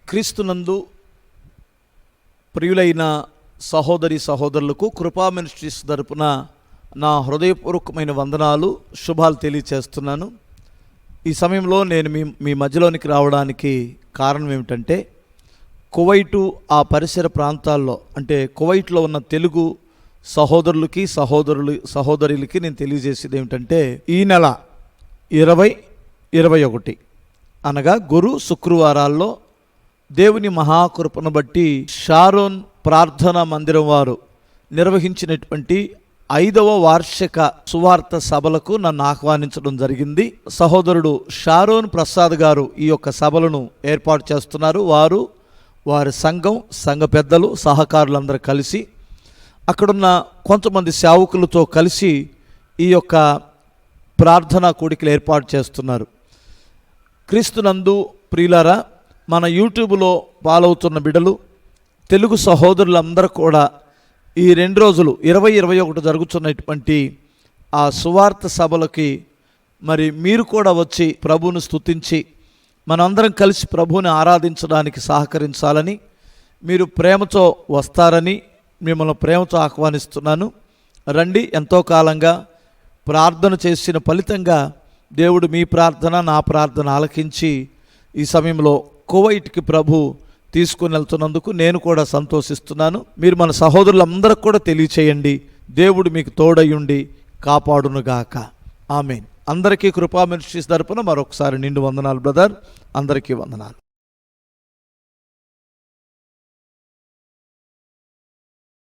క్రీస్తునందు ప్రియులైన సహోదరి సహోదరులకు కృపా మినిస్ట్రీస్ తరపున నా హృదయపూర్వకమైన వందనాలు, శుభాలు తెలియచేస్తున్నాను. ఈ సమయంలో నేను మీ మధ్యలోనికి రావడానికి కారణం ఏమిటంటే, కువైటు ఆ పరిసర ప్రాంతాల్లో, అంటే కువైట్లో ఉన్న తెలుగు సహోదరులకి సహోదరులకి నేను తెలియజేసేది ఏమిటంటే, ఈ నెల 20, 21 అనగా గురు శుక్రవారాల్లో దేవుని మహాకృపను బట్టి షారోన్ ప్రార్థనా మందిరం వారు నిర్వహించినటువంటి 5వ వార్షిక సువార్త సభలకు నన్ను ఆహ్వానించడం జరిగింది. సహోదరుడు షారోన్ ప్రసాద్ గారు ఈ యొక్క సభలను ఏర్పాటు చేస్తున్నారు. వారి సంఘ పెద్దలు, సహకారులందరూ కలిసి అక్కడున్న కొంతమంది సేవకులతో కలిసి ఈ యొక్క ప్రార్థనా కూడికలు ఏర్పాటు చేస్తున్నారు. క్రీస్తునందు ప్రియులారా, మన యూట్యూబ్లో ఫాలోవుతున్న బిడ్డలు, తెలుగు సహోదరులందరూ కూడా ఈ 2 రోజులు 20, 21 జరుగుతున్నటువంటి ఆ సువార్త సభలకి మరి మీరు కూడా వచ్చి ప్రభువును స్తుతించి మనందరం కలిసి ప్రభువుని ఆరాధించడానికి సహకరించాలని, మీరు ప్రేమతో వస్తారని మిమ్మల్ని ప్రేమతో ఆహ్వానిస్తున్నాను. రండి. ఎంతో కాలంగా ప్రార్థన చేసిన ఫలితంగా దేవుడు మీ ప్రార్థన, నా ప్రార్థన ఆలకించి ఈ సమయంలో కువైట్కి ప్రభు తీసుకుని వెళ్తున్నందుకు నేను కూడా సంతోషిస్తున్నాను. మీరు మన సహోదరులందరికీ కూడా తెలియచేయండి. దేవుడు మీకు తోడయుండి కాపాడునుగాక. ఆమేన్. అందరికీ కృపా మినిస్ట్రీస్ తరపున మరొకసారి నిండు వందనాలు బ్రదర్. అందరికీ వందనాలు.